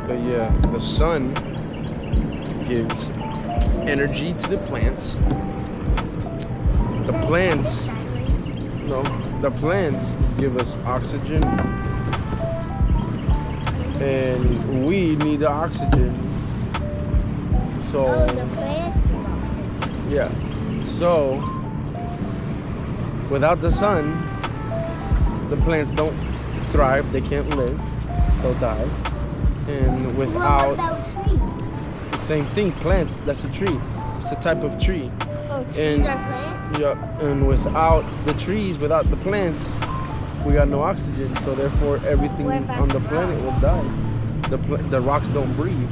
But yeah, the sun gives energy to the plants. The plants, no, the plants give us oxygen, and we need the oxygen. So, Oh, the plants give oxygen. yeah. So, without the sun, the plants don't thrive. They can't live. They'll die. And What without about trees? the same thing, plants. That's a tree. It's a type of tree. Oh, trees And- are plants? Yeah, and without the trees, without the plants, we got no oxygen. So therefore, everything What about on the the planet will die. The rocks don't breathe.